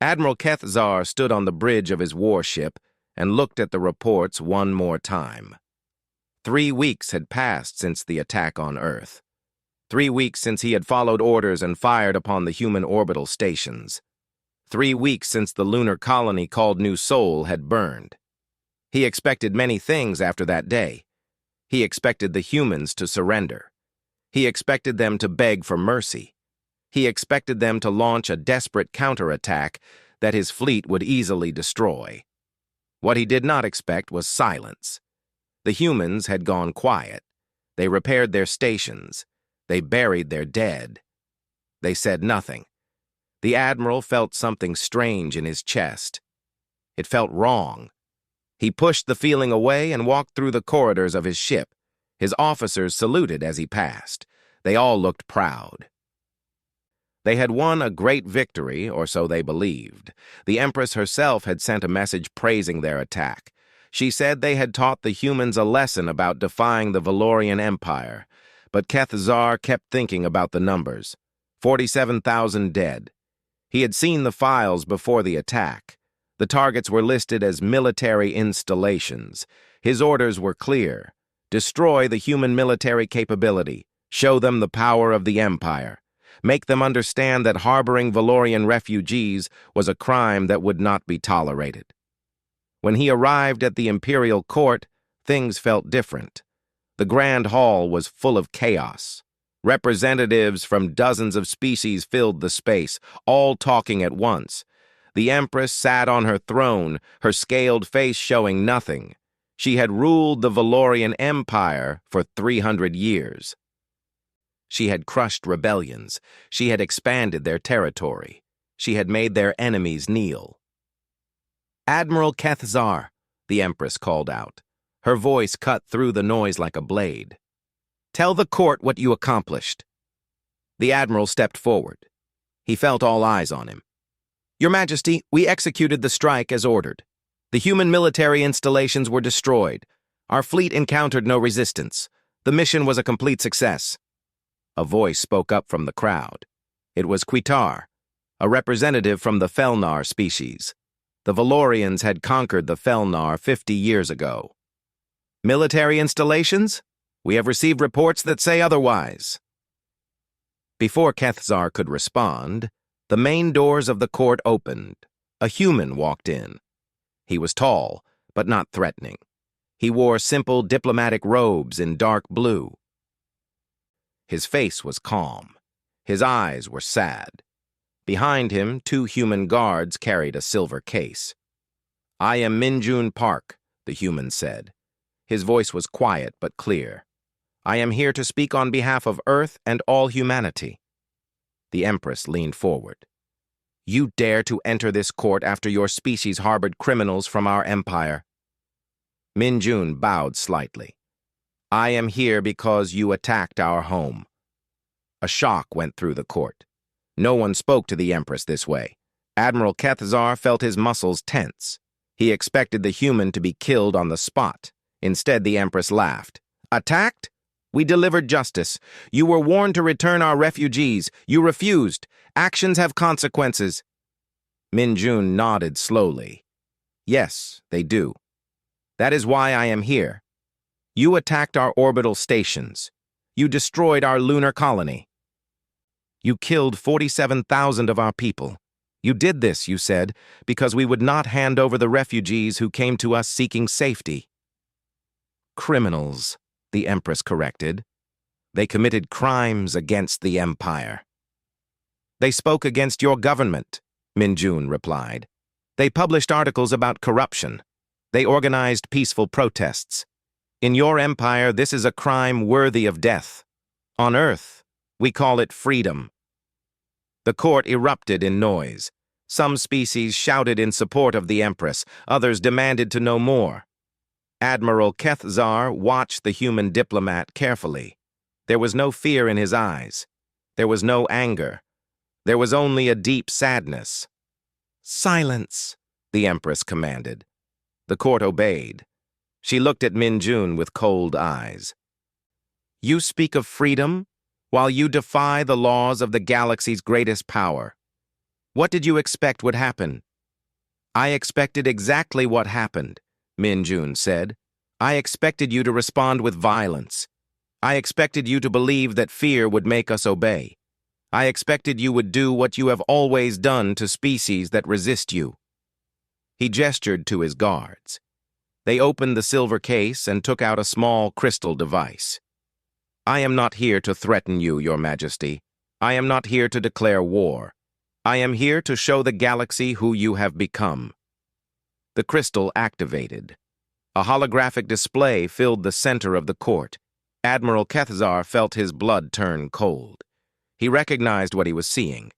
Admiral Kethzar stood on the bridge of his warship and looked at the reports one more time. 3 weeks had passed since the attack on Earth. 3 weeks since he had followed orders and fired upon the human orbital stations. 3 weeks since the lunar colony called New Sol had burned. He expected many things after that day. He expected the humans to surrender. He expected them to beg for mercy. He expected them to launch a desperate counterattack that his fleet would easily destroy. What he did not expect was silence. The humans had gone quiet. They repaired their stations. They buried their dead. They said nothing. The Admiral felt something strange in his chest. It felt wrong. He pushed the feeling away and walked through the corridors of his ship. His officers saluted as he passed. They all looked proud. They had won a great victory, or so they believed. The Empress herself had sent a message praising their attack. She said they had taught the humans a lesson about defying the Valorian Empire. But Kethzar kept thinking about the numbers. 47,000 dead. He had seen the files before the attack. The targets were listed as military installations. His orders were clear. Destroy the human military capability. Show them the power of the Empire. Make them understand that harboring Valorian refugees was a crime that would not be tolerated. When he arrived at the Imperial Court, things felt different. The Grand Hall was full of chaos. Representatives from dozens of species filled the space, all talking at once. The Empress sat on her throne, her scaled face showing nothing. She had ruled the Valorian Empire for 300 years. She had crushed rebellions. She had expanded their territory. She had made their enemies kneel. "Admiral Kethzar," the Empress called out. Her voice cut through the noise like a blade. "Tell the court what you accomplished." The Admiral stepped forward. He felt all eyes on him. "Your Majesty, we executed the strike as ordered. The human military installations were destroyed. Our fleet encountered no resistance. The mission was a complete success." A voice spoke up from the crowd. It was Quitar, a representative from the Felnar species. The Valorians had conquered the Felnar 50 years ago. "Military installations? We have received reports that say otherwise." Before Kethzar could respond, the main doors of the court opened. A human walked in. He was tall, but not threatening. He wore simple diplomatic robes in dark blue. His face was calm. His eyes were sad. Behind him, 2 human guards carried a silver case. "I am Minjun Park," the human said. His voice was quiet but clear. "I am here to speak on behalf of Earth and all humanity." The Empress leaned forward. "You dare to enter this court after your species harbored criminals from our empire?" Minjun bowed slightly. "I am here because you attacked our home." A shock went through the court. No one spoke to the Empress this way. Admiral Kethzar felt his muscles tense. He expected the human to be killed on the spot. Instead, the Empress laughed. "Attacked? We delivered justice. You were warned to return our refugees. You refused. Actions have consequences." Minjun nodded slowly. "Yes, they do. That is why I am here. You attacked our orbital stations. You destroyed our lunar colony. You killed 47,000 of our people. You did this, you said, because we would not hand over the refugees who came to us seeking safety." "Criminals," the Empress corrected. "They committed crimes against the Empire." "They spoke against your government," Minjun replied. "They published articles about corruption. They organized peaceful protests. In your empire, this is a crime worthy of death. On Earth, we call it freedom." The court erupted in noise. Some species shouted in support of the Empress. Others demanded to know more. Admiral Kethzar watched the human diplomat carefully. There was no fear in his eyes. There was no anger. There was only a deep sadness. "Silence," the Empress commanded. The court obeyed. She looked at Minjun with cold eyes. "You speak of freedom while you defy the laws of the galaxy's greatest power. What did you expect would happen? I expected exactly what happened, Min-jun said. I expected you to respond with violence. I expected you to believe that fear would make us obey. I expected you would do what you have always done to species that resist you. He gestured to his guards. They opened the silver case and took out a small crystal device. I am not here to threaten you, Your Majesty. I am not here to declare war. I am here to show the galaxy who you have become. The crystal activated. A holographic display filled the center of the court. Admiral Kethzar felt his blood turn cold. He recognized what he was seeing.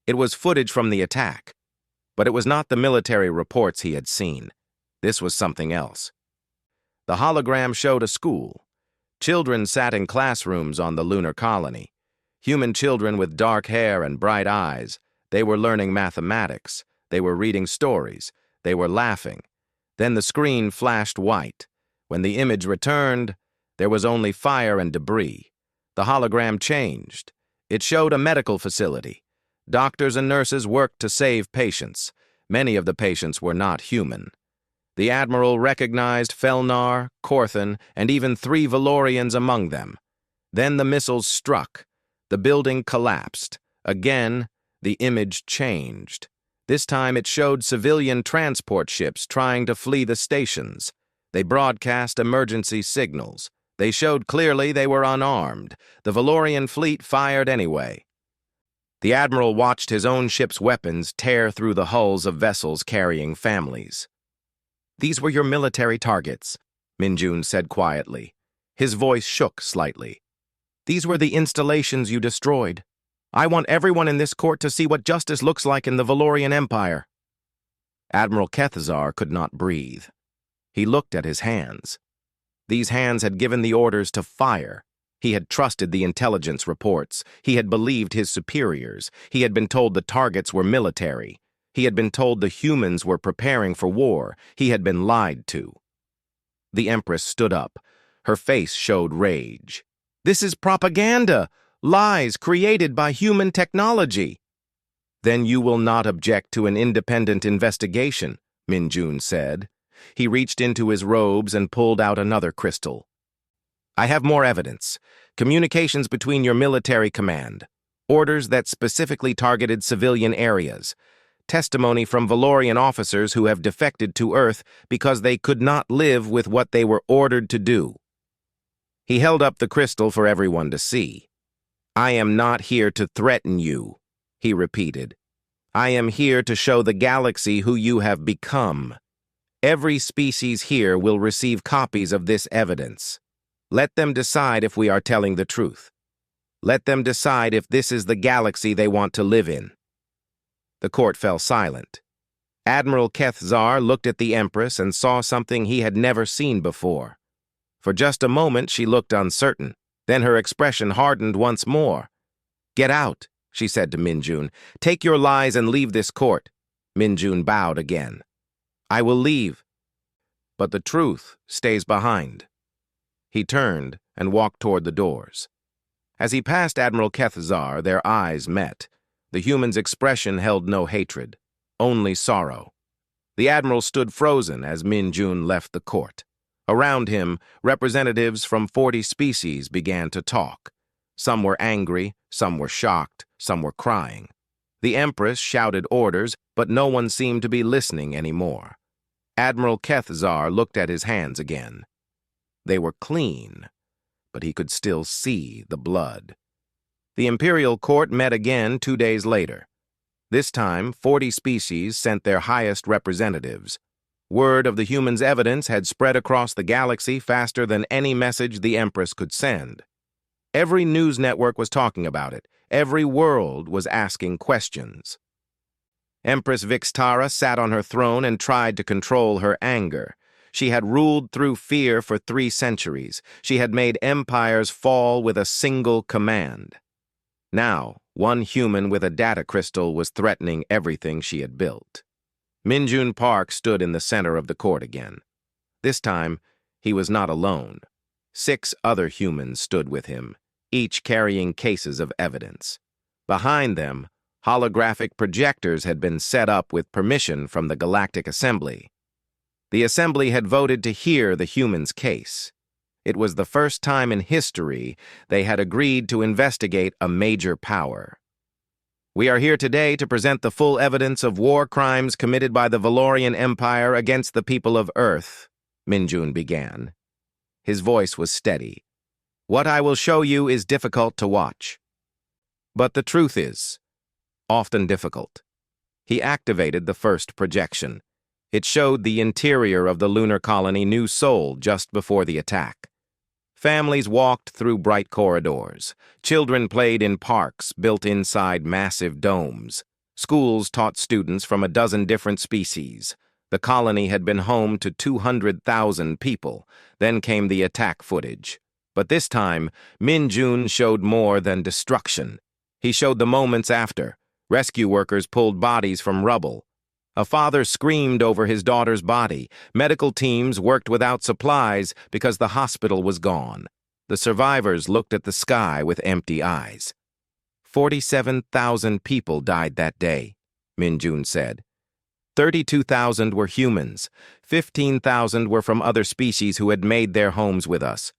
It was footage from the attack, but it was not the military reports he had seen. This was something else. The hologram showed a school. Children sat in classrooms on the lunar colony. Human children with dark hair and bright eyes. They were learning mathematics. They were reading stories. They were laughing. Then the screen flashed white. When the image returned, there was only fire and debris. The hologram changed. It showed a medical facility. Doctors and nurses worked to save patients. Many of the patients were not human. The Admiral recognized Felnar, Corthan, and even 3 Valorians among them. Then the missiles struck. The building collapsed. Again, the image changed. This time it showed civilian transport ships trying to flee the stations. They broadcast emergency signals. They showed clearly they were unarmed. The Valorian fleet fired anyway. The Admiral watched his own ship's weapons tear through the hulls of vessels carrying families. These were your military targets, Min-jun said quietly. His voice shook slightly. These were the installations you destroyed. I want everyone in this court to see what justice looks like in the Valorian Empire. Admiral Kethzar could not breathe. He looked at his hands. These hands had given the orders to fire. He had trusted the intelligence reports. He had believed his superiors. He had been told the targets were military. He had been told the humans were preparing for war. He had been lied to. The Empress stood up. Her face showed rage. This is propaganda! Lies created by human technology! Then you will not object to an independent investigation, Min-jun said. He reached into his robes and pulled out another crystal. I have more evidence. Communications between your military command. Orders that specifically targeted civilian areas. Testimony from Valorian officers who have defected to Earth because they could not live with what they were ordered to do. He held up the crystal for everyone to see. I am not here to threaten you, he repeated. I am here to show the galaxy who you have become. Every species here will receive copies of this evidence. Let them decide if we are telling the truth. Let them decide if this is the galaxy they want to live in. The court fell silent. Admiral Kethzar looked at the Empress and saw something he had never seen before. For just a moment she looked uncertain. Then her expression hardened once more. Get out, she said to Min-jun. Take your lies and leave this court. Min-jun bowed again. I will leave. But the truth stays behind. He turned and walked toward the doors. As he passed Admiral Kethzar, their eyes met. The human's expression held no hatred, only sorrow. The Admiral stood frozen as Min-jun left the court. Around him, representatives from 40 species began to talk. Some were angry, some were shocked, some were crying. The Empress shouted orders, but no one seemed to be listening anymore. Admiral Kethzar looked at his hands again. They were clean, but he could still see the blood. The Imperial Court met again 2 days later. This time, 40 species sent their highest representatives. Word of the humans' evidence had spread across the galaxy faster than any message the Empress could send. Every news network was talking about it. Every world was asking questions. Empress Vixtara sat on her throne and tried to control her anger. She had ruled through fear for 3 centuries. She had made empires fall with a single command. Now, one human with a data crystal was threatening everything she had built. Min-jun Park stood in the center of the court again. This time, he was not alone. 6 other humans stood with him, each carrying cases of evidence. Behind them, Holographic projectors had been set up with permission from the Galactic Assembly. The Assembly had voted to hear the humans' case. It was the first time in history they had agreed to investigate a major power. We are here today to present the full evidence of war crimes committed by the Valorian Empire against the people of Earth, Minjun began. His voice was steady. What I will show you is difficult to watch. But the truth is, often difficult. He activated the first projection. It showed the interior of the lunar colony New Sol just before the attack. Families walked through bright corridors. Children played in parks built inside massive domes. Schools taught students from a dozen different species. The colony had been home to 200,000 people. Then came the attack footage. But this time, Minjun showed more than destruction. He showed the moments after. Rescue workers pulled bodies from rubble. A father screamed over his daughter's body. Medical teams worked without supplies because the hospital was gone. The survivors looked at the sky with empty eyes. 47,000 people died that day, Minjun said. 32,000 were humans. 15,000 were from other species who had made their homes with us.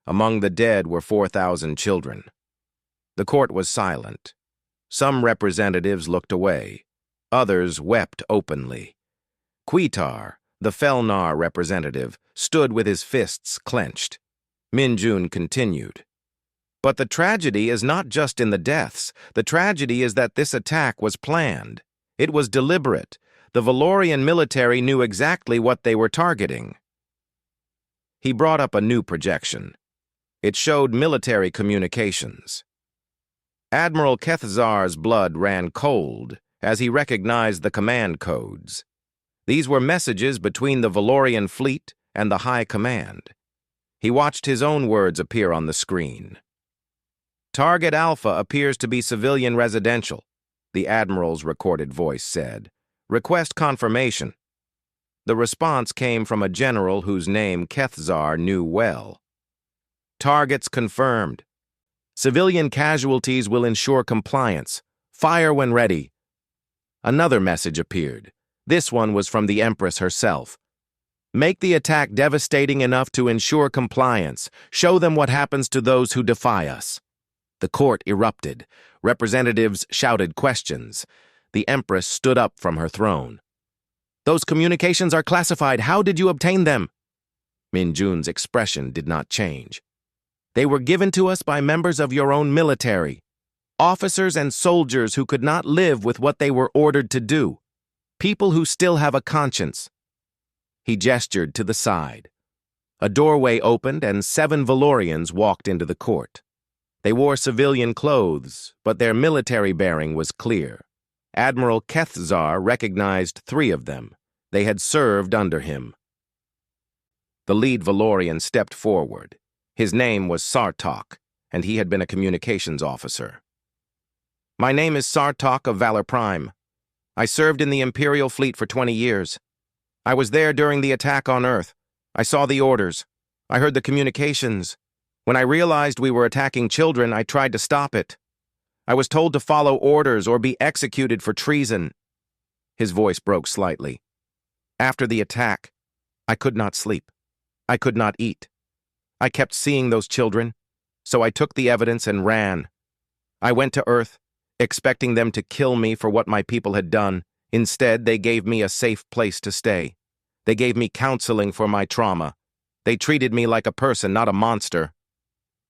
Among the dead were 4,000 children. The court was silent. Some representatives looked away. Others wept openly. Quitar, the Felnar representative, stood with his fists clenched. Minjun continued. But the tragedy is not just in the deaths. The tragedy is that this attack was planned. It was deliberate. The Valorian military knew exactly what they were targeting. He brought up a new projection. It showed military communications. Admiral Kethzar's blood ran cold as he recognized the command codes. These were messages between the Valorian fleet and the High Command. He watched his own words appear on the screen. Target Alpha appears to be civilian residential, the Admiral's recorded voice said. Request confirmation. The response came from a general whose name Kethzar knew well. Targets confirmed. Civilian casualties will ensure compliance. Fire when ready. Another message appeared. This one was from the Empress herself. Make the attack devastating enough to ensure compliance. Show them what happens to those who defy us. The court erupted. Representatives shouted questions. The Empress stood up from her throne. Those communications are classified. How did you obtain them? Minjun's expression did not change. They were given to us by members of your own military. Officers and soldiers who could not live with what they were ordered to do. People who still have a conscience. He gestured to the side. A doorway opened and 7 Valorians walked into the court. They wore civilian clothes, but their military bearing was clear. Admiral Kethzar recognized 3 of them. They had served under him. The lead Valorian stepped forward. His name was Sartok, and he had been a communications officer. My name is Sartok of Valor Prime. I served in the Imperial Fleet for 20 years. I was there during the attack on Earth. I saw the orders. I heard the communications. When I realized we were attacking children, I tried to stop it. I was told to follow orders or be executed for treason. His voice broke slightly. After the attack, I could not sleep. I could not eat. I kept seeing those children, so I took the evidence and ran. I went to Earth, expecting them to kill me for what my people had done. Instead, they gave me a safe place to stay. They gave me counseling for my trauma. They treated me like a person, not a monster.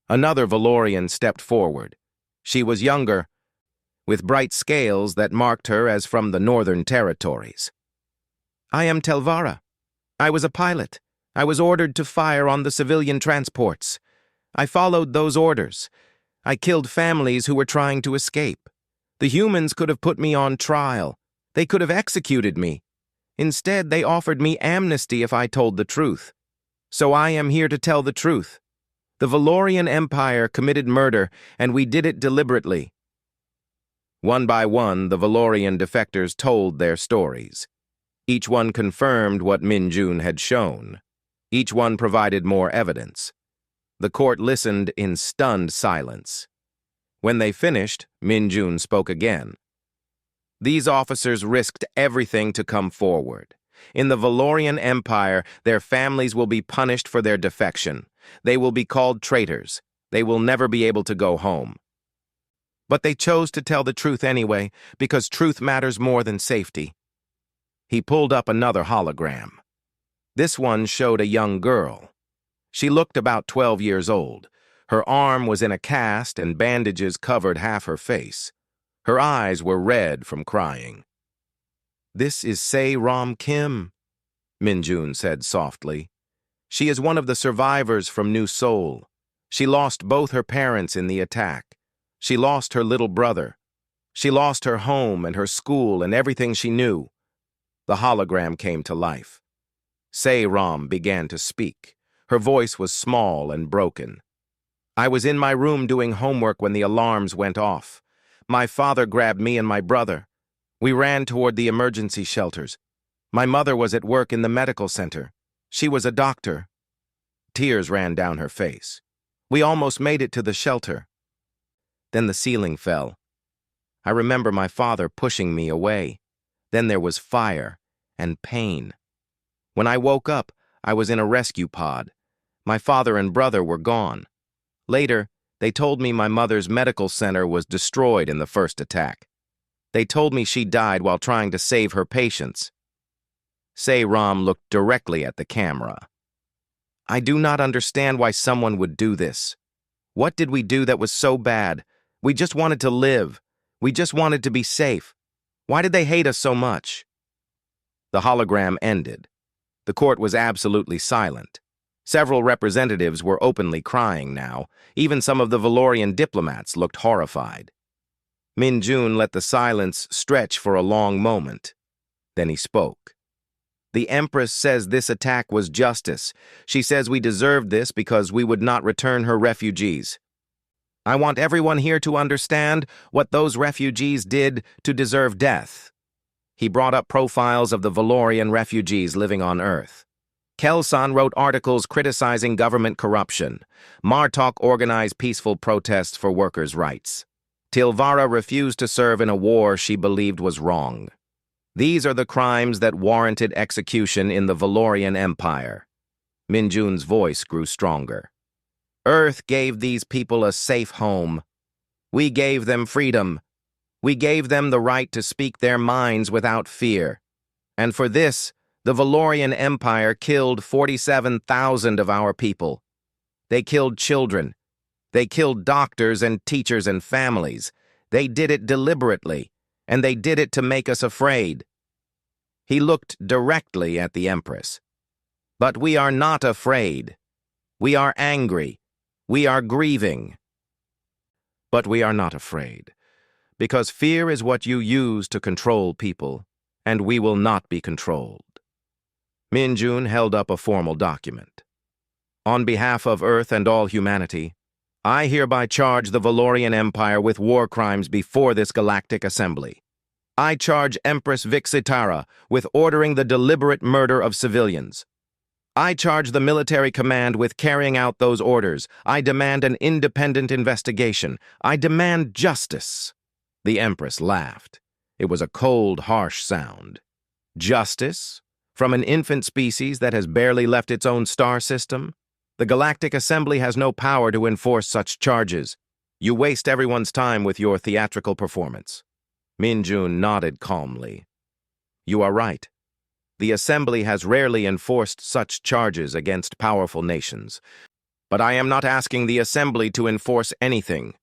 Another Valorian stepped forward. She was younger, with bright scales that marked her as from the Northern Territories. I am Telvara. I was a pilot. I was ordered to fire on the civilian transports. I followed those orders. I killed families who were trying to escape. The humans could have put me on trial. They could have executed me. Instead, they offered me amnesty if I told the truth. So I am here to tell the truth. The Valorian Empire committed murder, and we did it deliberately. One by one, the Valorian defectors told their stories. Each one confirmed what Minjun had shown. Each one provided more evidence. The court listened in stunned silence. When they finished, Min Jun spoke again. These officers risked everything to come forward. In the Valorian Empire, their families will be punished for their defection. They will be called traitors. They will never be able to go home. But they chose to tell the truth anyway, because truth matters more than safety. He pulled up another hologram. This one showed a young girl. She looked about 12 years old. Her arm was in a cast and bandages covered half her face. Her eyes were red from crying. "This is Se-Ram Kim," Min Jun said softly. "She is one of the survivors from New Seoul. She lost both her parents in the attack. She lost her little brother. She lost her home and her school and everything she knew." The hologram came to life. Se-Ram began to speak. Her voice was small and broken. "I was in my room doing homework when the alarms went off. My father grabbed me and my brother. We ran toward the emergency shelters. My mother was at work in the medical center. She was a doctor." Tears ran down her face. "We almost made it to the shelter." Then the ceiling fell. I remember my father pushing me away. Then there was fire and pain. When I woke up, I was in a rescue pod. My father and brother were gone. Later, they told me my mother's medical center was destroyed in the first attack. They told me she died while trying to save her patients. Se-Ram looked directly at the camera. "I do not understand why someone would do this. What did we do that was so bad? We just wanted to live. We just wanted to be safe. Why did they hate us so much?" The hologram ended. The court was absolutely silent. Several representatives were openly crying now. Even some of the Valorian diplomats looked horrified. Min Jun let the silence stretch for a long moment. Then he spoke. "The Empress says this attack was justice. She says we deserved this because we would not return her refugees. I want everyone here to understand what those refugees did to deserve death." He brought up profiles of the Valorian refugees living on Earth. Kelsan wrote articles criticizing government corruption. Martok organized peaceful protests for workers' rights. Tilvara refused to serve in a war she believed was wrong. These are the crimes that warranted execution in the Valorian Empire. Min Jun's voice grew stronger. "Earth gave these people a safe home. We gave them freedom. We gave them the right to speak their minds without fear. And for this, the Valorian Empire killed 47,000 of our people. They killed children. They killed doctors and teachers and families. They did it deliberately, and they did it to make us afraid." He looked directly at the Empress. "But we are not afraid. We are angry. We are grieving. But we are not afraid, because fear is what you use to control people, and we will not be controlled." Min Jun held up a formal document. "On behalf of Earth and all humanity, I hereby charge the Valorian Empire with war crimes before this Galactic Assembly. I charge Empress Vixitara with ordering the deliberate murder of civilians. I charge the military command with carrying out those orders. I demand an independent investigation. I demand justice." The Empress laughed. It was a cold, harsh sound. "Justice? From an infant species that has barely left its own star system? The Galactic Assembly has no power to enforce such charges. You waste everyone's time with your theatrical performance." Min Jun nodded calmly. "You are right. The Assembly has rarely enforced such charges against powerful nations. But I am not asking the Assembly to enforce anything.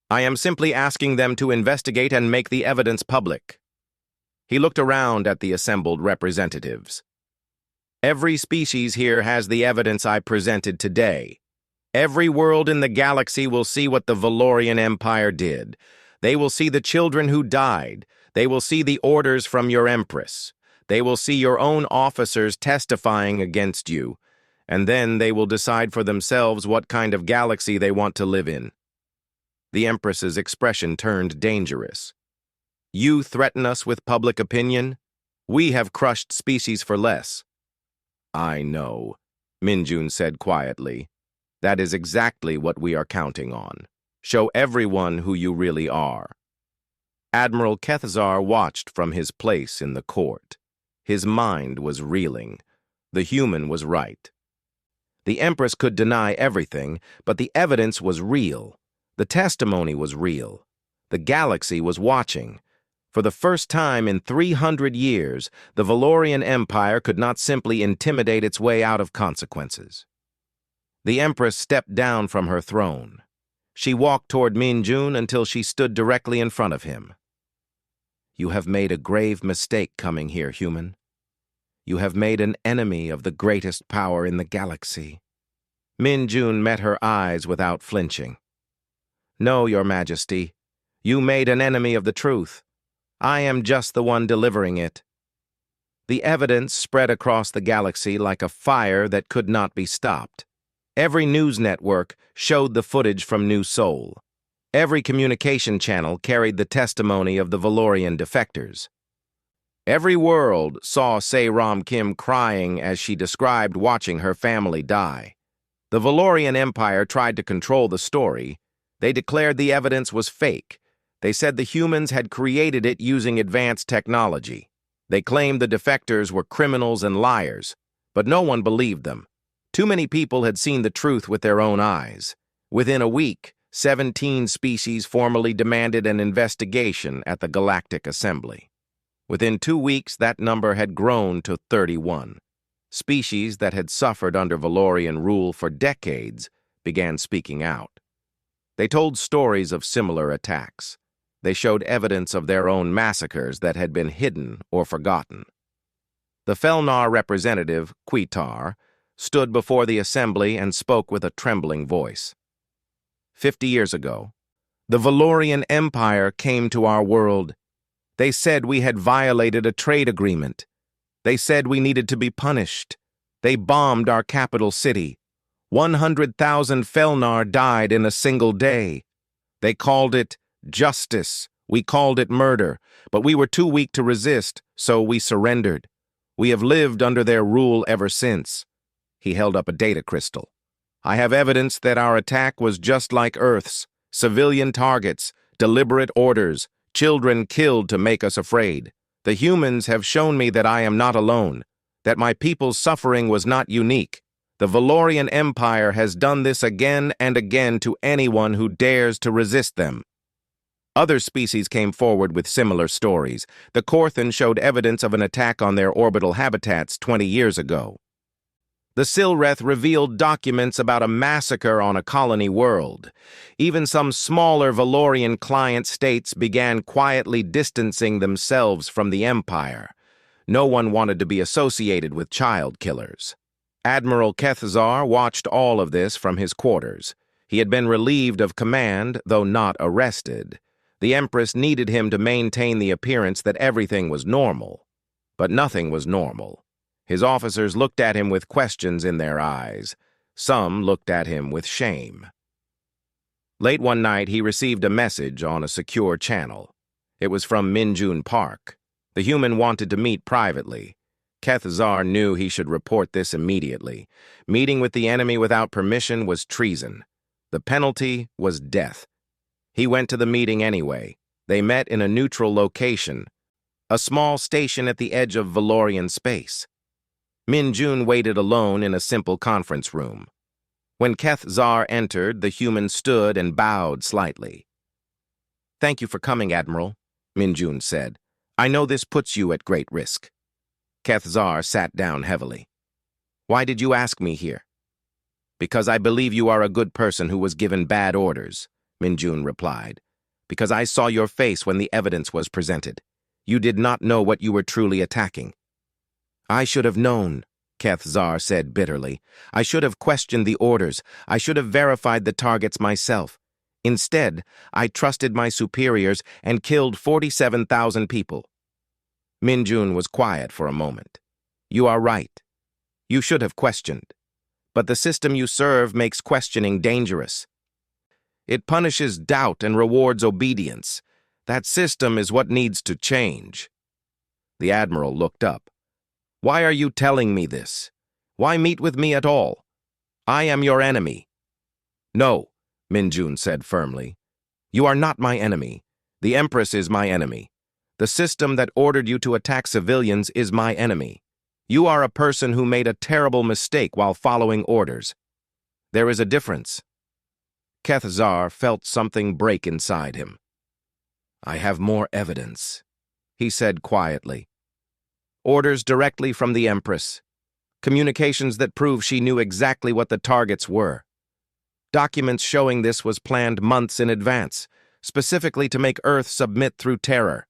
I am simply asking them to investigate and make the evidence public." He looked around at the assembled representatives. "Every species here has the evidence I presented today. Every world in the galaxy will see what the Valorian Empire did. They will see the children who died. They will see the orders from your Empress. They will see your own officers testifying against you. And then they will decide for themselves what kind of galaxy they want to live in." The Empress's expression turned dangerous. "You threaten us with public opinion? We have crushed species for less." "I know," Min Jun said quietly. "That is exactly what we are counting on. Show everyone who you really are. Admiral Kethzar watched from his place in the court. His mind was reeling. The human was right. The Empress could deny everything, but the evidence was real. The testimony was real. The galaxy was watching. For the first time in 300 years, the Valorian Empire could not simply intimidate its way out of consequences. The Empress stepped down from her throne. She walked toward Min-Jun until she stood directly in front of him. You have made a grave mistake coming here, human. You have made an enemy of the greatest power in the galaxy. Min-Jun met her eyes without flinching. No, Your Majesty. You made an enemy of the truth. I am just the one delivering it. The evidence spread across the galaxy like a fire that could not be stopped. Every news network showed the footage from New Seoul. Every communication channel carried the testimony of the Valorian defectors. Every world saw Se-Ram Kim crying as she described watching her family die. The Valorian Empire tried to control the story. They declared the evidence was fake. They said the humans had created it using advanced technology. They claimed the defectors were criminals and liars, but no one believed them. Too many people had seen the truth with their own eyes. Within a week, 17 species formally demanded an investigation at the Galactic Assembly. Within 2 weeks, that number had grown to 31. Species that had suffered under Valorian rule for decades began speaking out. They told stories of similar attacks. They showed evidence of their own massacres that had been hidden or forgotten. The Felnar representative, Quitar, stood before the assembly and spoke with a trembling voice. 50 years ago, the Valorian Empire came to our world. They said we had violated a trade agreement. They said we needed to be punished. They bombed our capital city. 100,000 Felnar died in a single day. They called it justice. We called it murder, but we were too weak to resist, so we surrendered. We have lived under their rule ever since. He held up a data crystal. I have evidence that our attack was just like Earth's. Civilian targets, deliberate orders, children killed to make us afraid. The humans have shown me that I am not alone, that my people's suffering was not unique. The Valorian Empire has done this again and again to anyone who dares to resist them. Other species came forward with similar stories. The Korthan showed evidence of an attack on their orbital habitats 20 years ago. The Silreth revealed documents about a massacre on a colony world. Even some smaller Valorian client states began quietly distancing themselves from the Empire. No one wanted to be associated with child killers. Admiral Kethzar watched all of this from his quarters. He had been relieved of command, though not arrested. The Empress needed him to maintain the appearance that everything was normal. But nothing was normal. His officers looked at him with questions in their eyes. Some looked at him with shame. Late one night, he received a message on a secure channel. It was from Min-Jun Park. The human wanted to meet privately. Kethzar knew he should report this immediately. Meeting with the enemy without permission was treason. The penalty was death. He went to the meeting anyway. They met in a neutral location, a small station at the edge of Valorian space. Min-Jun waited alone in a simple conference room. When Kethzar entered, the human stood and bowed slightly. "Thank you for coming, Admiral," Min-Jun said. "I know this puts you at great risk." Kethzar sat down heavily. "Why did you ask me here?" "Because I believe you are a good person who was given bad orders," Min-Jun replied. "Because I saw your face when the evidence was presented. You did not know what you were truly attacking." "I should have known," Kethzar said bitterly. "I should have questioned the orders. I should have verified the targets myself. Instead, I trusted my superiors and killed 47,000 people." Min-Jun was quiet for a moment. "You are right. You should have questioned. But the system you serve makes questioning dangerous. It punishes doubt and rewards obedience. That system is what needs to change." The Admiral looked up. "Why are you telling me this? Why meet with me at all? I am your enemy." "No, Minjun said firmly. You are not my enemy. The Empress is my enemy. The system that ordered you to attack civilians is my enemy. You are a person who made a terrible mistake while following orders. There is a difference. Kethzar felt something break inside him. I have more evidence, he said quietly. Orders directly from the Empress. Communications that prove she knew exactly what the targets were. Documents showing this was planned months in advance, specifically to make Earth submit through terror.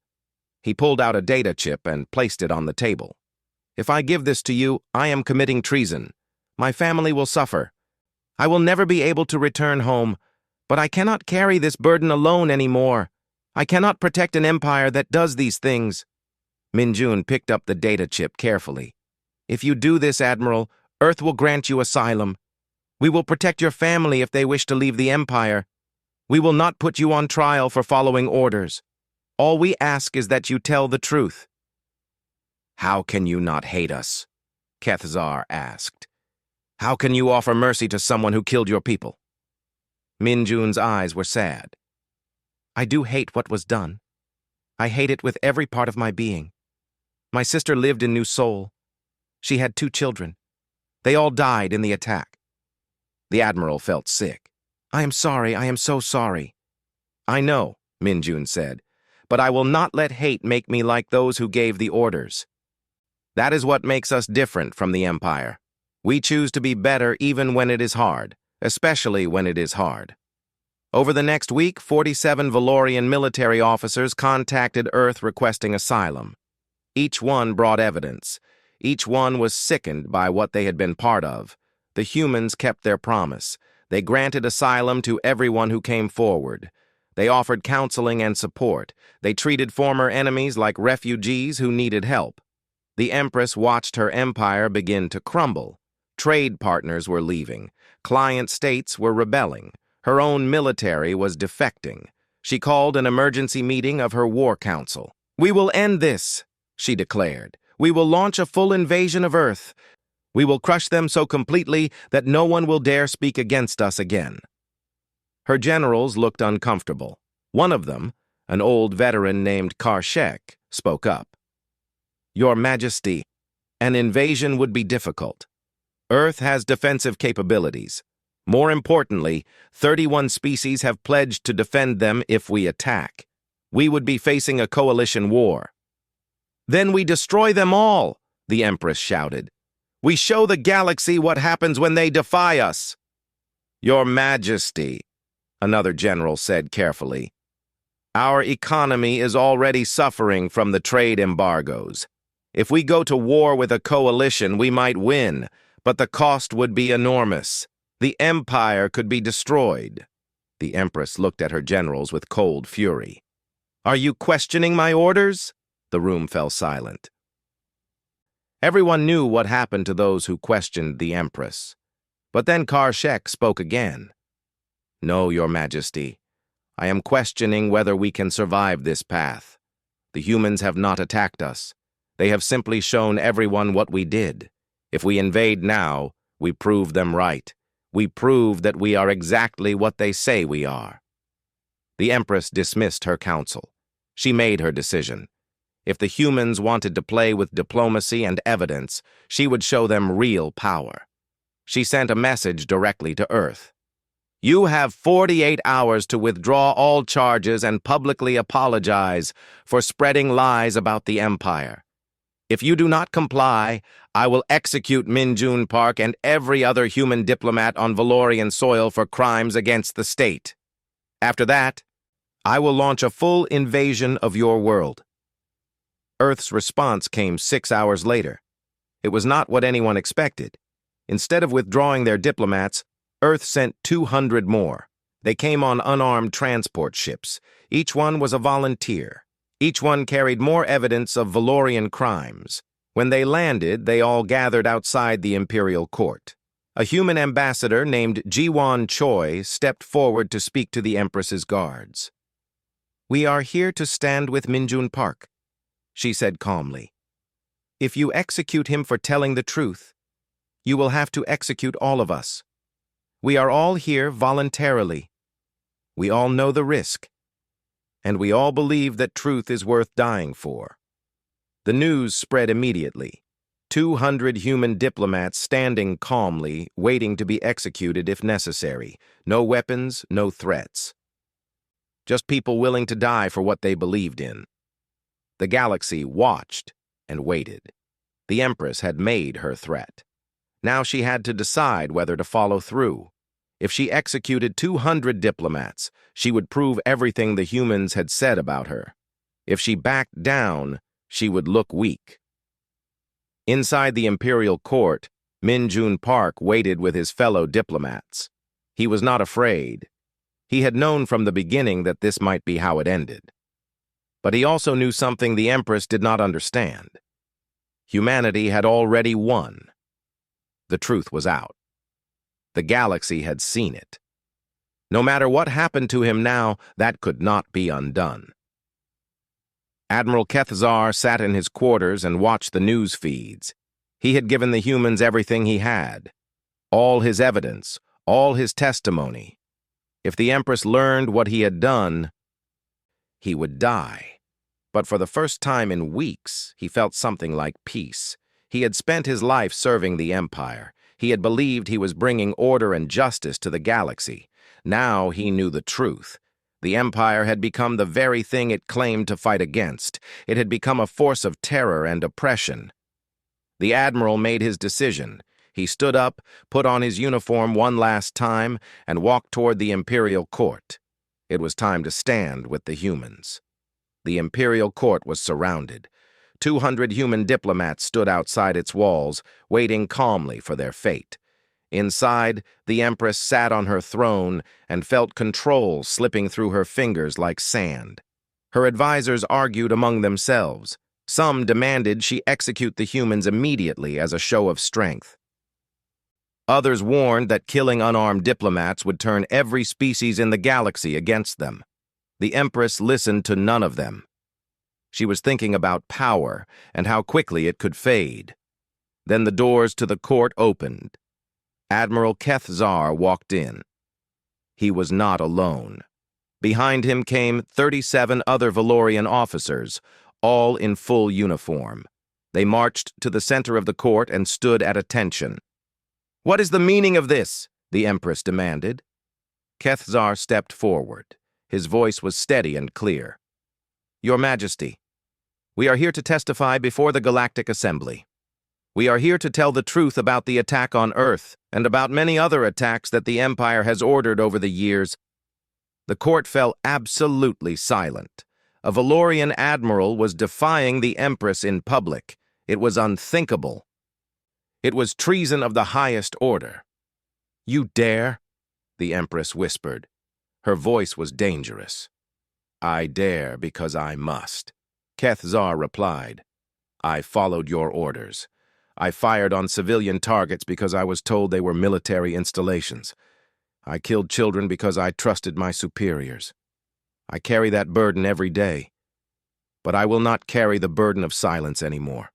He pulled out a data chip and placed it on the table. If I give this to you, I am committing treason. My family will suffer. I will never be able to return home, but I cannot carry this burden alone anymore. I cannot protect an empire that does these things. Minjun picked up the data chip carefully. If you do this, Admiral, Earth will grant you asylum. We will protect your family if they wish to leave the empire. We will not put you on trial for following orders. All we ask is that you tell the truth. How can you not hate us? Kethzar asked. How can you offer mercy to someone who killed your people? Minjun's eyes were sad. I do hate what was done. I hate it with every part of my being. My sister lived in New Seoul. She had 2 children. They all died in the attack. The Admiral felt sick. I am sorry, I am so sorry. I know, Minjun said, but I will not let hate make me like those who gave the orders. That is what makes us different from the Empire. We choose to be better even when it is hard, especially when it is hard. Over the next week, 47 Valorian military officers contacted Earth requesting asylum. Each one brought evidence. Each one was sickened by what they had been part of. The humans kept their promise. They granted asylum to everyone who came forward. They offered counseling and support. They treated former enemies like refugees who needed help. The Empress watched her empire begin to crumble. Trade partners were leaving. Client states were rebelling. Her own military was defecting. She called an emergency meeting of her war council. We will end this, she declared. We will launch a full invasion of Earth. We will crush them so completely that no one will dare speak against us again. Her generals looked uncomfortable. One of them, an old veteran named Karshek, spoke up. Your Majesty, an invasion would be difficult. Earth has defensive capabilities. More importantly, 31 species have pledged to defend them if we attack. We would be facing a coalition war. Then we destroy them all, the Empress shouted. We show the galaxy what happens when they defy us. Your Majesty, another general said carefully, our economy is already suffering from the trade embargoes. If we go to war with a coalition, we might win, but the cost would be enormous. The empire could be destroyed. The Empress looked at her generals with cold fury. Are you questioning my orders? The room fell silent. Everyone knew what happened to those who questioned the Empress. But then Karshek spoke again. No, Your Majesty. I am questioning whether we can survive this path. The humans have not attacked us. They have simply shown everyone what we did. If we invade now, we prove them right. We prove that we are exactly what they say we are. The Empress dismissed her council. She made her decision. If the humans wanted to play with diplomacy and evidence, she would show them real power. She sent a message directly to Earth. You have 48 hours to withdraw all charges and publicly apologize for spreading lies about the Empire. If you do not comply, I will execute Minjun Park and every other human diplomat on Valorian soil for crimes against the state. After that, I will launch a full invasion of your world. Earth's response came 6 hours later. It was not what anyone expected. Instead of withdrawing their diplomats, Earth sent 200 more. They came on unarmed transport ships. Each one was a volunteer. Each one carried more evidence of Valorian crimes. When they landed, they all gathered outside the imperial court. A human ambassador named Jiwon Choi stepped forward to speak to the Empress's guards. We are here to stand with Minjun Park, she said calmly. If you execute him for telling the truth, you will have to execute all of us. We are all here voluntarily. We all know the risk, and we all believe that truth is worth dying for. The news spread immediately. 200 human diplomats standing calmly, waiting to be executed if necessary. No weapons, no threats. Just people willing to die for what they believed in. The galaxy watched and waited. The Empress had made her threat. Now she had to decide whether to follow through. If she executed 200 diplomats, she would prove everything the humans had said about her. If she backed down, she would look weak. Inside the Imperial Court, Min Jun Park waited with his fellow diplomats. He was not afraid. He had known from the beginning that this might be how it ended. But he also knew something the Empress did not understand. Humanity had already won. The truth was out. The galaxy had seen it. No matter what happened to him now, that could not be undone. Admiral Kethzar sat in his quarters and watched the news feeds. He had given the humans everything he had. All his evidence, all his testimony. If the Empress learned what he had done, he would die. But for the first time in weeks, he felt something like peace. He had spent his life serving the Empire. He had believed he was bringing order and justice to the galaxy. Now he knew the truth. The Empire had become the very thing it claimed to fight against. It had become a force of terror and oppression. The Admiral made his decision. He stood up, put on his uniform one last time, and walked toward the Imperial Court. It was time to stand with the humans. The Imperial Court was surrounded. 200 human diplomats stood outside its walls, waiting calmly for their fate. Inside, the Empress sat on her throne and felt control slipping through her fingers like sand. Her advisors argued among themselves. Some demanded she execute the humans immediately as a show of strength. Others warned that killing unarmed diplomats would turn every species in the galaxy against them. The Empress listened to none of them. She was thinking about power and how quickly it could fade. Then the doors to the court opened. Admiral Kethzar walked in. He was not alone. Behind him came 37 other Valorian officers, all in full uniform. They marched to the center of the court and stood at attention. "What is the meaning of this?" the Empress demanded. Kethzar stepped forward. His voice was steady and clear. "Your Majesty, we are here to testify before the Galactic Assembly. We are here to tell the truth about the attack on Earth and about many other attacks that the Empire has ordered over the years." The court fell absolutely silent. A Valorian admiral was defying the Empress in public. It was unthinkable. It was treason of the highest order. "You dare?" the Empress whispered. Her voice was dangerous. "I dare because I must," Kethzar replied. "I followed your orders. I fired on civilian targets because I was told they were military installations. I killed children because I trusted my superiors. I carry that burden every day. But I will not carry the burden of silence anymore."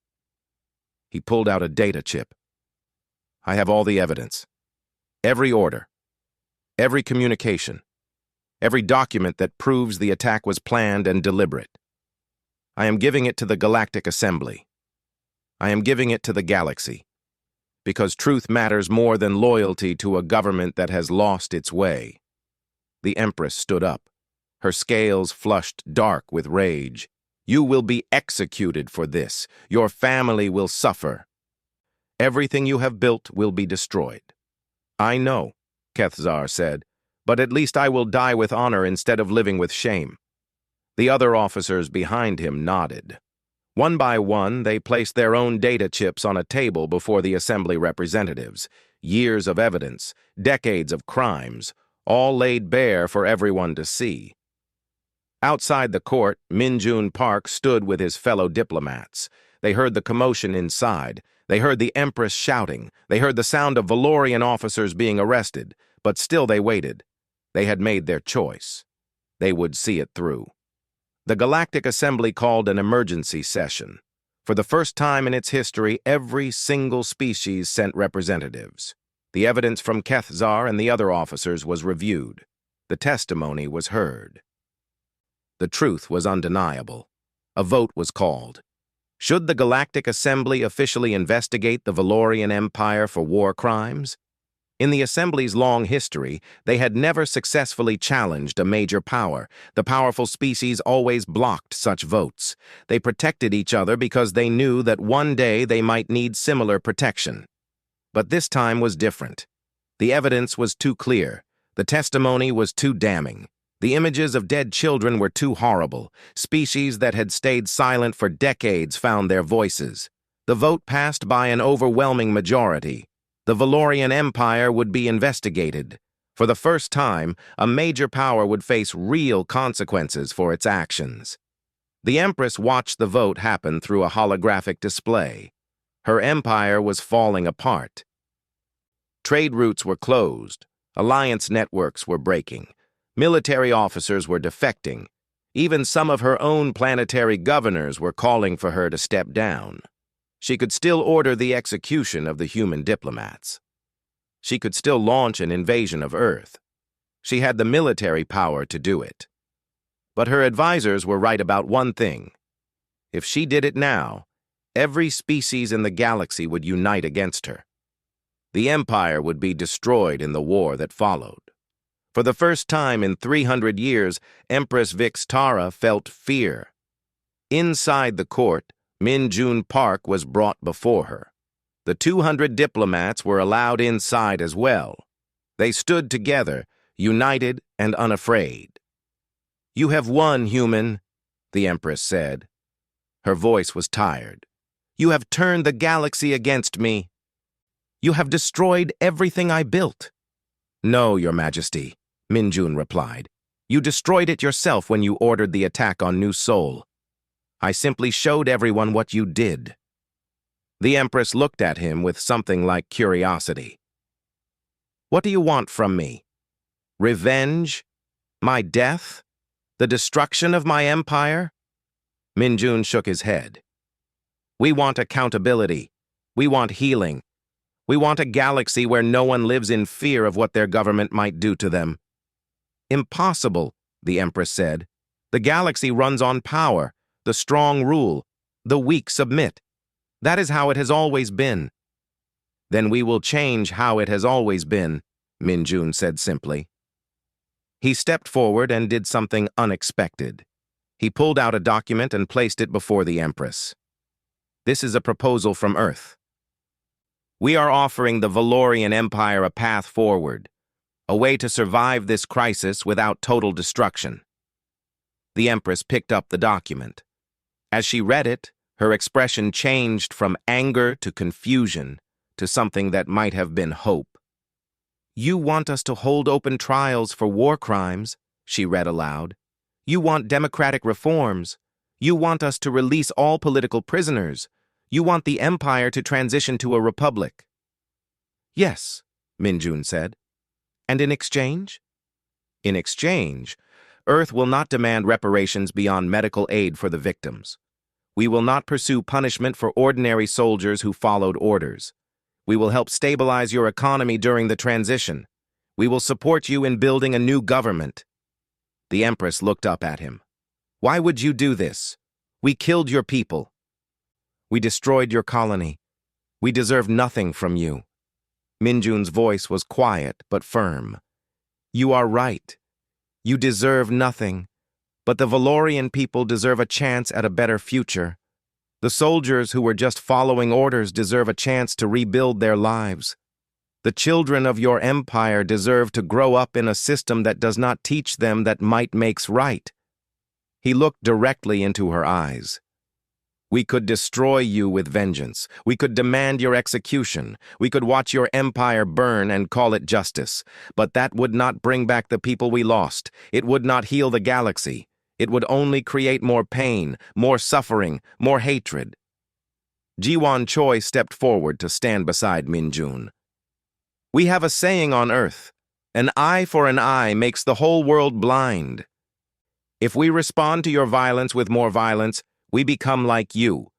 He pulled out a data chip. "I have all the evidence. Every order. Every communication. Every document that proves the attack was planned and deliberate. I am giving it to the Galactic Assembly. I am giving it to the galaxy. Because truth matters more than loyalty to a government that has lost its way." The Empress stood up. Her scales flushed dark with rage. "You will be executed for this. Your family will suffer. Everything you have built will be destroyed." "I know," Kethzar said, "but at least I will die with honor instead of living with shame." The other officers behind him nodded. One by one, they placed their own data chips on a table before the Assembly representatives. Years of evidence, decades of crimes, all laid bare for everyone to see. Outside the court, Min Jun Park stood with his fellow diplomats. They heard the commotion inside. They heard the Empress shouting. They heard the sound of Valorian officers being arrested. But still they waited. They had made their choice. They would see it through. The Galactic Assembly called an emergency session. For the first time in its history, every single species sent representatives. The evidence from Kethzar and the other officers was reviewed. The testimony was heard. The truth was undeniable. A vote was called. Should the Galactic Assembly officially investigate the Valorian Empire for war crimes? In the Assembly's long history, they had never successfully challenged a major power. The powerful species always blocked such votes. They protected each other because they knew that one day they might need similar protection. But this time was different. The evidence was too clear. The testimony was too damning. The images of dead children were too horrible. Species that had stayed silent for decades found their voices. The vote passed by an overwhelming majority. The Valorian Empire would be investigated. For the first time, a major power would face real consequences for its actions. The Empress watched the vote happen through a holographic display. Her empire was falling apart. Trade routes were closed. Alliance networks were breaking. Military officers were defecting. Even some of her own planetary governors were calling for her to step down. She could still order the execution of the human diplomats. She could still launch an invasion of Earth. She had the military power to do it. But her advisors were right about one thing. If she did it now, every species in the galaxy would unite against her. The Empire would be destroyed in the war that followed. For the first time in 300 years, Empress Vixtara felt fear. Inside the court, Min-Jun Park was brought before her. The 200 diplomats were allowed inside as well. They stood together, united and unafraid. "You have won, human," the Empress said. Her voice was tired. "You have turned the galaxy against me. You have destroyed everything I built." "No, Your Majesty," Min-Jun replied. "You destroyed it yourself when you ordered the attack on New Sol. I simply showed everyone what you did." The Empress looked at him with something like curiosity. "What do you want from me? Revenge? My death? The destruction of my empire?" Min-Jun shook his head. "We want accountability. We want healing. We want a galaxy where no one lives in fear of what their government might do to them." "Impossible," the Empress said. "The galaxy runs on power. The strong rule. The weak submit. That is how it has always been." "Then we will change how it has always been," Min-Jun said simply. He stepped forward and did something unexpected. He pulled out a document and placed it before the Empress. "This is a proposal from Earth. We are offering the Valorian Empire a path forward, a way to survive this crisis without total destruction." The Empress picked up the document. As she read it, her expression changed from anger to confusion to something that might have been hope. "You want us to hold open trials for war crimes," she read aloud. "You want democratic reforms. You want us to release all political prisoners. You want the Empire to transition to a republic." "Yes," Min-Jun said. "And in exchange?" "In exchange, Earth will not demand reparations beyond medical aid for the victims. We will not pursue punishment for ordinary soldiers who followed orders. We will help stabilize your economy during the transition. We will support you in building a new government." The Empress looked up at him. "Why would you do this? We killed your people. We destroyed your colony. We deserve nothing from you." Min-Jun's voice was quiet but firm. "You are right. You deserve nothing, but the Valorian people deserve a chance at a better future. The soldiers who were just following orders deserve a chance to rebuild their lives. The children of your empire deserve to grow up in a system that does not teach them that might makes right." He looked directly into her eyes. "We could destroy you with vengeance. We could demand your execution. We could watch your empire burn and call it justice. But that would not bring back the people we lost. It would not heal the galaxy. It would only create more pain, more suffering, more hatred." Jiwan Choi stepped forward to stand beside Min-Jun. "We have a saying on Earth. An eye for an eye makes the whole world blind. If we respond to your violence with more violence, we become like you.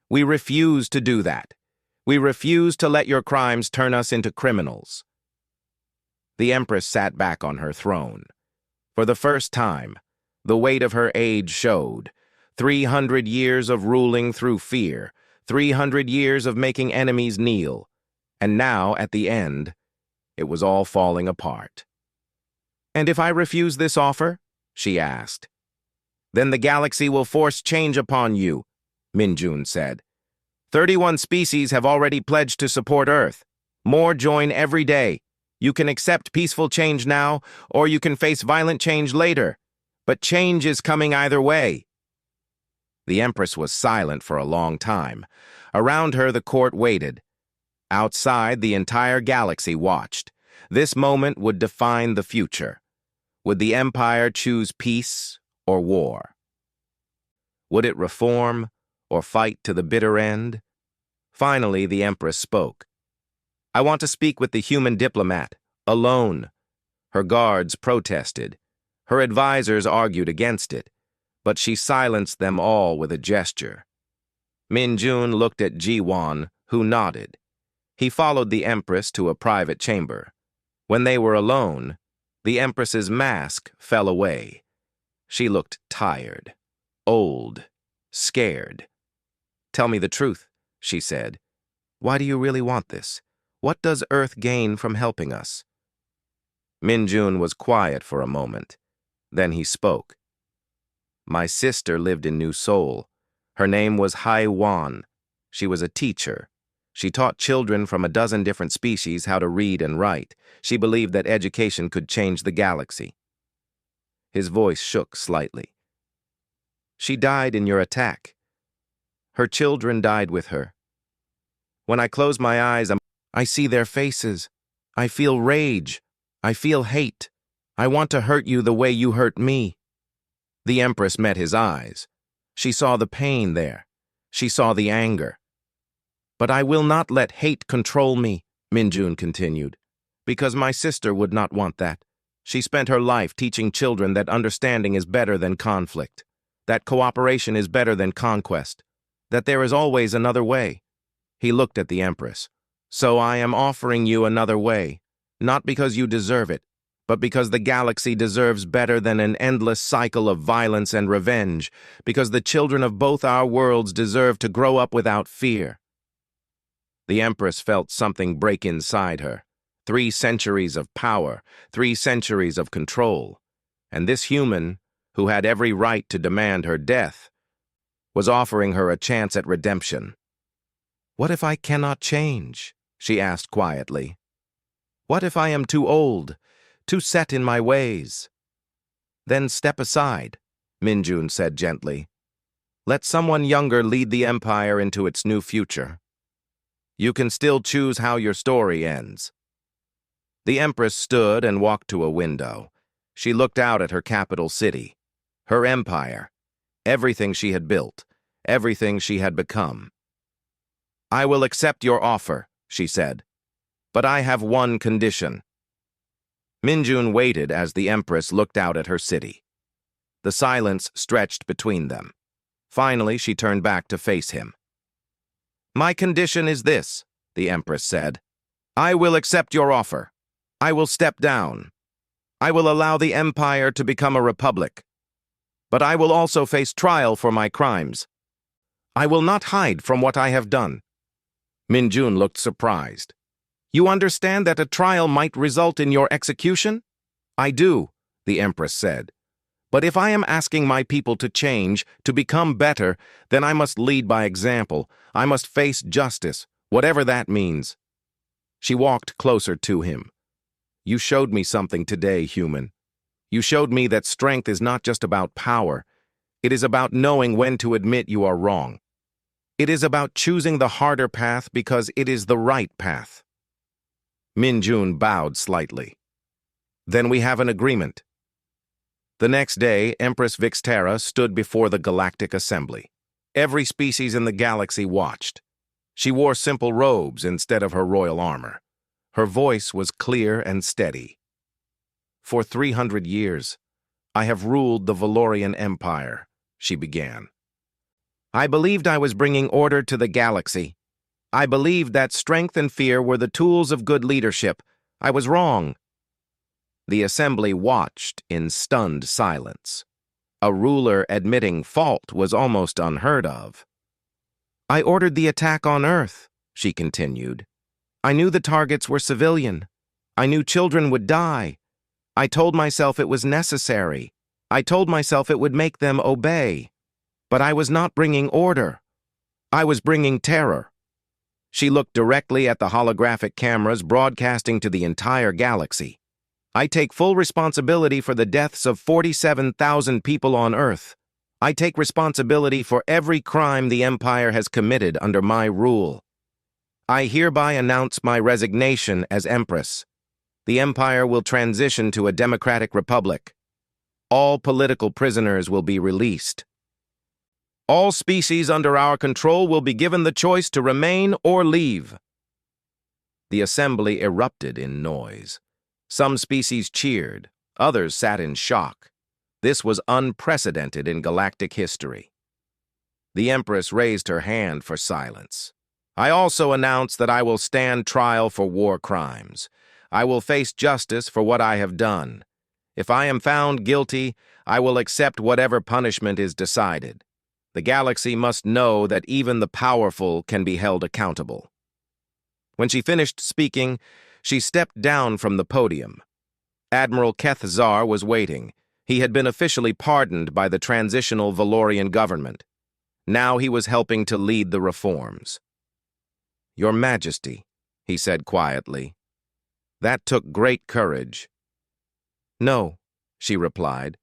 We refuse to do that. We refuse to let your crimes turn us into criminals." The Empress sat back on her throne. For the first time, the weight of her age showed. 300 years of ruling through fear, 300 years of making enemies kneel. And now, at the end, it was all falling apart. "And if I refuse this offer?" she asked. "Then the galaxy will force change upon you," Minjun said. 31 species have already pledged to support Earth. More join every day. You can accept peaceful change now, or you can face violent change later. But change is coming either way. The Empress was silent for a long time. Around her, the court waited. Outside, the entire galaxy watched. This moment would define the future. Would the Empire choose peace or war? Would it reform or fight to the bitter end? Finally, the Empress spoke. "I want to speak with the human diplomat, alone." Her guards protested. Her advisors argued against it, but she silenced them all with a gesture. Minjun looked at Ji-Wan, who nodded. He followed the Empress to a private chamber. When they were alone, the Empress's mask fell away. She looked tired, old, scared. "Tell me the truth," she said. "Why do you really want this? What does Earth gain from helping us?" Minjun was quiet for a moment. Then he spoke. "My sister lived in New Seoul. Her name was Hai Wan. She was a teacher. She taught children from a dozen different species how to read and write. She believed that education could change the galaxy." His voice shook slightly. "She died in your attack. Her children died with her. When I close my eyes, I see their faces. I feel rage. I feel hate. I want to hurt you the way you hurt me." The Empress met his eyes. She saw the pain there. She saw the anger. "But I will not let hate control me," Minjun continued, "because my sister would not want that. She spent her life teaching children that understanding is better than conflict, that cooperation is better than conquest, that there is always another way." He looked at the Empress. "So I am offering you another way, not because you deserve it, but because the galaxy deserves better than an endless cycle of violence and revenge, because the children of both our worlds deserve to grow up without fear." The Empress felt something break inside her. 3 centuries of power, 3 centuries of control. And this human, who had every right to demand her death, was offering her a chance at redemption. "What if I cannot change?" she asked quietly. "What if I am too old, too set in my ways?" "Then step aside," Minjun said gently. "Let someone younger lead the Empire into its new future. You can still choose how your story ends." The Empress stood and walked to a window. She looked out at her capital city, her empire, everything she had built, everything she had become. "I will accept your offer," she said, "but I have one condition." Minjun waited as the Empress looked out at her city. The silence stretched between them. Finally, she turned back to face him. "My condition is this," the Empress said. "I will accept your offer. I will step down. I will allow the Empire to become a republic. But I will also face trial for my crimes. I will not hide from what I have done." Minjun looked surprised. "You understand that a trial might result in your execution?" "I do," the Empress said. "But if I am asking my people to change, to become better, then I must lead by example. I must face justice, whatever that means." She walked closer to him. "You showed me something today, human. You showed me that strength is not just about power. It is about knowing when to admit you are wrong. It is about choosing the harder path because it is the right path." Minjun bowed slightly. "Then we have an agreement." The next day, Empress Vixtera stood before the Galactic Assembly. Every species in the galaxy watched. She wore simple robes instead of her royal armor. Her voice was clear and steady. "For 300 years, I have ruled the Valorian Empire," she began. "I believed I was bringing order to the galaxy. I believed that strength and fear were the tools of good leadership. I was wrong." The assembly watched in stunned silence. A ruler admitting fault was almost unheard of. "I ordered the attack on Earth," she continued. "I knew the targets were civilian. I knew children would die. I told myself it was necessary. I told myself it would make them obey. But I was not bringing order. I was bringing terror." She looked directly at the holographic cameras broadcasting to the entire galaxy. "I take full responsibility for the deaths of 47,000 people on Earth. I take responsibility for every crime the Empire has committed under my rule. I hereby announce my resignation as Empress. The Empire will transition to a democratic republic. All political prisoners will be released. All species under our control will be given the choice to remain or leave." The assembly erupted in noise. Some species cheered, others sat in shock. This was unprecedented in galactic history. The Empress raised her hand for silence. "I also announce that I will stand trial for war crimes. I will face justice for what I have done. If I am found guilty, I will accept whatever punishment is decided. The galaxy must know that even the powerful can be held accountable." When she finished speaking, she stepped down from the podium. Admiral Kethzar was waiting. He had been officially pardoned by the transitional Valorian government. Now he was helping to lead the reforms. "Your Majesty," he said quietly, "that took great courage." "No," she replied.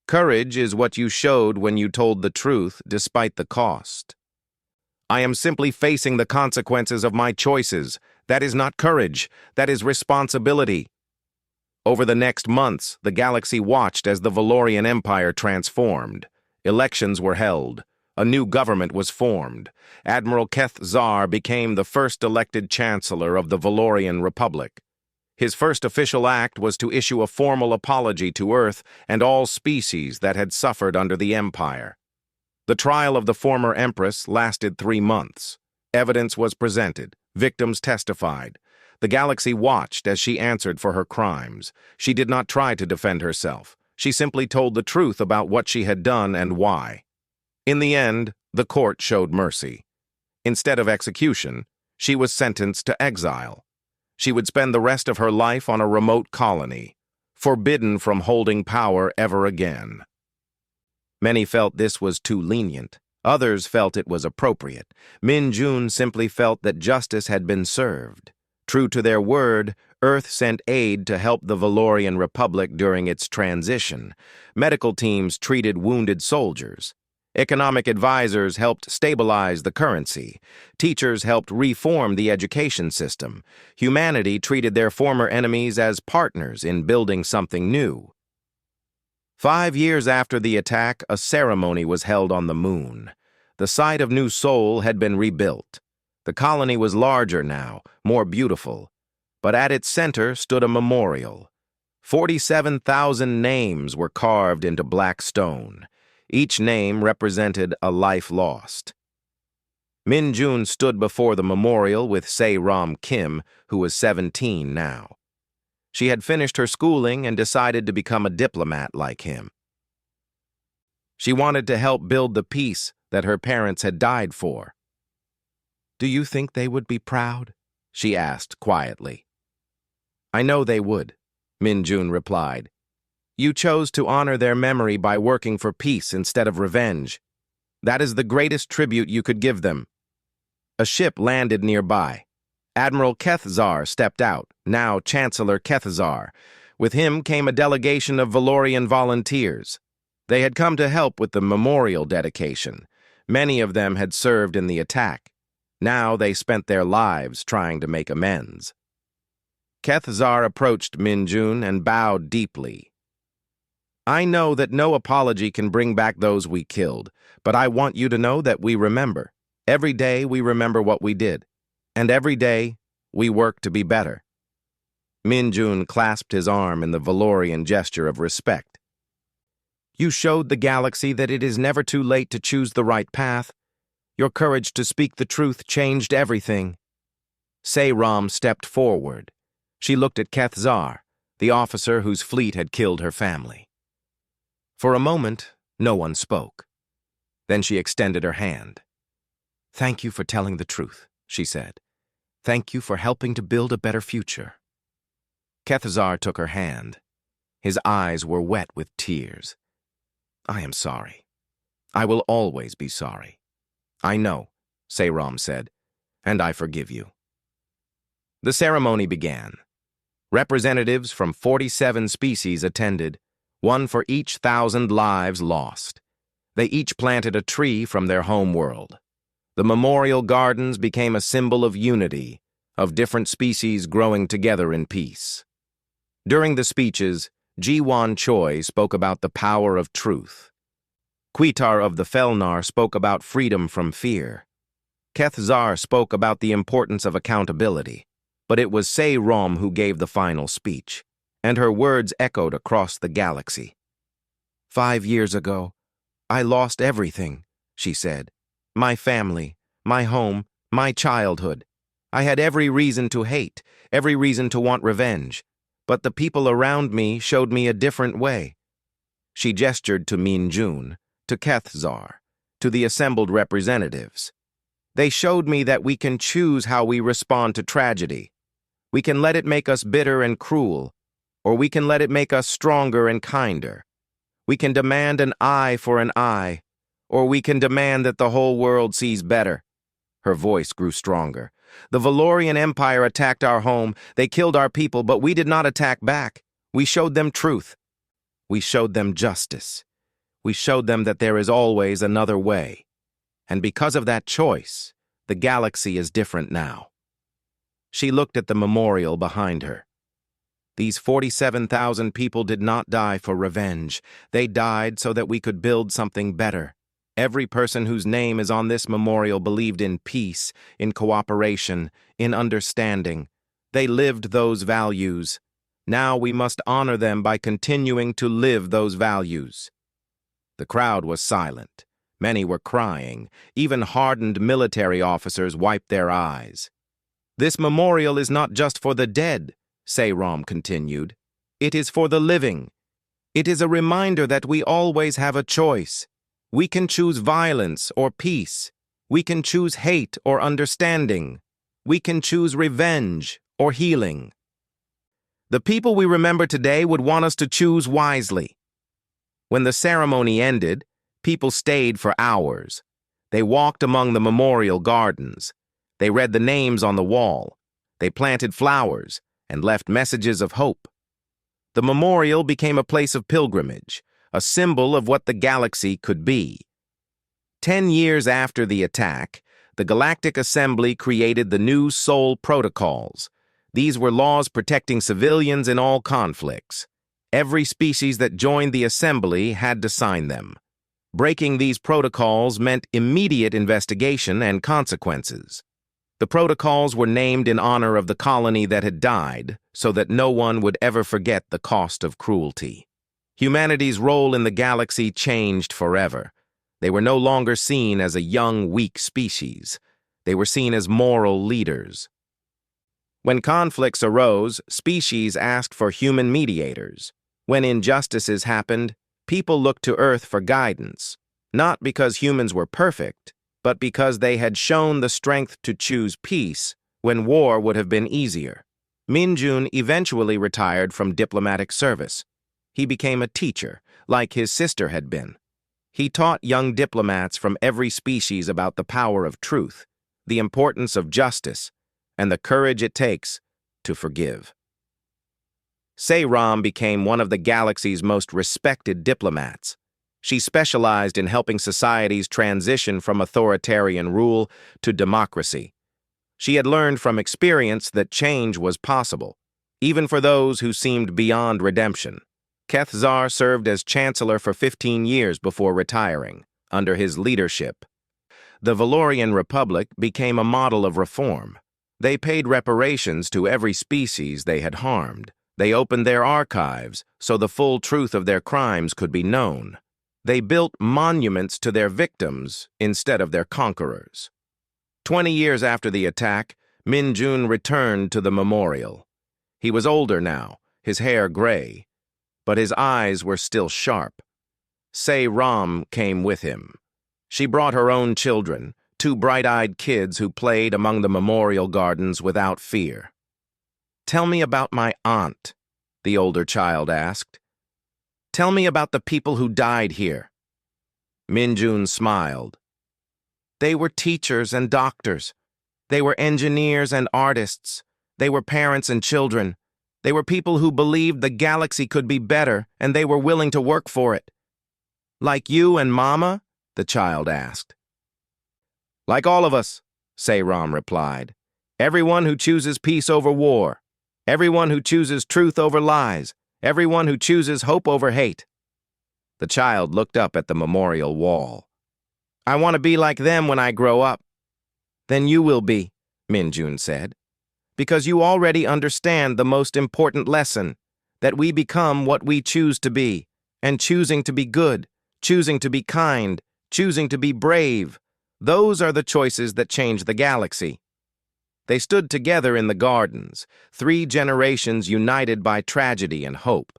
"Courage is what you showed when you told the truth despite the cost." "I am simply facing the consequences of my choices. That is not courage. That is responsibility." Over the next months, the galaxy watched as the Valorian Empire transformed. Elections were held. A new government was formed. Admiral Kethzar became the first elected chancellor of the Valorian Republic. His first official act was to issue a formal apology to Earth and all species that had suffered under the Empire. The trial of the former Empress lasted 3 months. Evidence was presented. Victims testified. The galaxy watched as she answered for her crimes. She did not try to defend herself. She simply told the truth about what she had done and why. In the end, the court showed mercy. Instead of execution, she was sentenced to exile. She would spend the rest of her life on a remote colony, forbidden from holding power ever again. Many felt this was too lenient. Others felt it was appropriate. Min Jun simply felt that justice had been served. True to their word, Earth sent aid to help the Valorian Republic during its transition. Medical teams treated wounded soldiers. Economic advisors helped stabilize the currency. Teachers helped reform the education system. Humanity treated their former enemies as partners in building something new. 5 years after the attack, a ceremony was held on the moon. The site of New Sol had been rebuilt. The colony was larger now, more beautiful. But at its center stood a memorial. 47,000 names were carved into black stone. Each name represented a life lost. Min Jun stood before the memorial with Se-Ram Kim, who was 17 now. She had finished her schooling and decided to become a diplomat like him. She wanted to help build the peace that her parents had died for. "Do you think they would be proud?" she asked quietly. "I know they would," Min Jun replied. "You chose to honor their memory by working for peace instead of revenge. That is the greatest tribute you could give them." A ship landed nearby. Admiral Kethzar stepped out, now Chancellor Kethzar. With him came a delegation of Valorian volunteers. They had come to help with the memorial dedication. Many of them had served in the attack. Now they spent their lives trying to make amends. Kethzar approached Min Jun and bowed deeply. "I know that no apology can bring back those we killed, but I want you to know that we remember. Every day we remember what we did, and every day we work to be better." Min Jun clasped his arm in the Valorian gesture of respect. "You showed the galaxy that it is never too late to choose the right path. Your courage to speak the truth changed everything." Se-Ram stepped forward. She looked at Kethzar. the officer whose fleet had killed her family. For a moment, no one spoke. Then she extended her hand. "Thank you for telling the truth," she said. "Thank you for helping to build a better future." Kethzar took her hand. His eyes were wet with tears. "I am sorry. I will always be sorry." "I know," Seiram said, "and I forgive you." The ceremony began. Representatives from 47 species attended, one for each 1,000 lives lost. They each planted a tree from their home world. The memorial gardens became a symbol of unity, of different species growing together in peace. During the speeches, Ji-Wan Choi spoke about the power of truth. Quitar of the Felnar spoke about freedom from fear. Kethzar spoke about the importance of accountability, but it was Seiram who gave the final speech, and her words echoed across the galaxy. "5 years ago, I lost everything," she said. "My family, my home, my childhood. I had every reason to hate, every reason to want revenge, but the people around me showed me a different way." She gestured to Min-Jun, to Kethzar, to the assembled representatives. "They showed me that we can choose how we respond to tragedy. We can let it make us bitter and cruel, or we can let it make us stronger and kinder. We can demand an eye for an eye, or we can demand that the whole world sees better." Her voice grew stronger. "The Valorian Empire attacked our home. They killed our people, but we did not attack back. We showed them truth. We showed them justice. We showed them that there is always another way. And because of that choice, the galaxy is different now." She looked at the memorial behind her. These 47,000 people did not die for revenge. They died so that we could build something better. Every person whose name is on this memorial believed in peace, in cooperation, in understanding. They lived those values. Now we must honor them by continuing to live those values. The crowd was silent. Many were crying. Even hardened military officers wiped their eyes. "This memorial is not just for the dead," Seiram continued. "It is for the living. It is a reminder that we always have a choice. We can choose violence or peace. We can choose hate or understanding. We can choose revenge or healing. The people we remember today would want us to choose wisely." When the ceremony ended, people stayed for hours. They walked among the memorial gardens. They read the names on the wall. They planted flowers and left messages of hope. The memorial became a place of pilgrimage, a symbol of what the galaxy could be. 10 years after the attack, the Galactic Assembly created the new Sol Protocols. These were laws protecting civilians in all conflicts. Every species that joined the Assembly had to sign them. Breaking these protocols meant immediate investigation and consequences. The protocols were named in honor of the colony that had died, so that no one would ever forget the cost of cruelty. Humanity's role in the galaxy changed forever. They were no longer seen as a young, weak species. They were seen as moral leaders. When conflicts arose, species asked for human mediators. When injustices happened, people looked to Earth for guidance, not because humans were perfect, but because they had shown the strength to choose peace when war would have been easier. Min-Jun eventually retired from diplomatic service. He became a teacher, like his sister had been. He taught young diplomats from every species about the power of truth, the importance of justice, and the courage it takes to forgive. Seiram became one of the galaxy's most respected diplomats. She specialized in helping societies transition from authoritarian rule to democracy. She had learned from experience that change was possible, even for those who seemed beyond redemption. Kethzar served as chancellor for 15 years before retiring. Under his leadership, the Valorian Republic became a model of reform. They paid reparations to every species they had harmed. They opened their archives so the full truth of their crimes could be known. They built monuments to their victims instead of their conquerors. 20 years after the attack, Min-Jun returned to the memorial. He was older now, his hair gray, but his eyes were still sharp. Ram came with him. She brought her own children, two bright-eyed kids who played among the memorial gardens without fear. "Tell me about my aunt," the older child asked. "Tell me about the people who died here." Minjun smiled. "They were teachers and doctors. They were engineers and artists. They were parents and children. They were people who believed the galaxy could be better, and they were willing to work for it." "Like you and Mama?" the child asked. "Like all of us," Ram replied. "Everyone who chooses peace over war. Everyone who chooses truth over lies. Everyone who chooses hope over hate." The child looked up at the memorial wall. "I want to be like them when I grow up." "Then you will be," Minjun said, "because you already understand the most important lesson, that we become what we choose to be, and choosing to be good, choosing to be kind, choosing to be brave, those are the choices that change the galaxy." They stood together in the gardens, 3 generations united by tragedy and hope.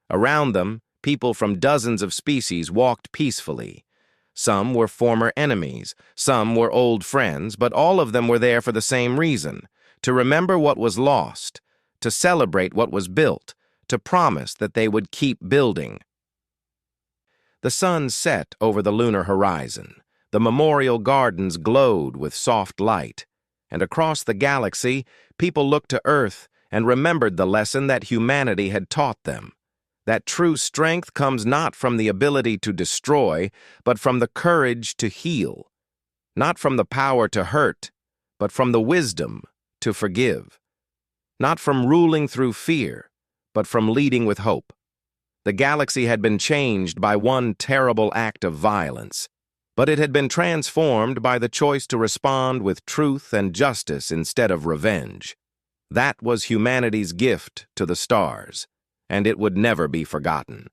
Around them, people from dozens of species walked peacefully. Some were former enemies, some were old friends, but all of them were there for the same reason: to remember what was lost, to celebrate what was built, to promise that they would keep building. The sun set over the lunar horizon. The memorial gardens glowed with soft light, and across the galaxy, people looked to Earth and remembered the lesson that humanity had taught them, that true strength comes not from the ability to destroy, but from the courage to heal, not from the power to hurt, but from the wisdom to forgive, not from ruling through fear, but from leading with hope. The galaxy had been changed by one terrible act of violence, but it had been transformed by the choice to respond with truth and justice instead of revenge. That was humanity's gift to the stars, and it would never be forgotten.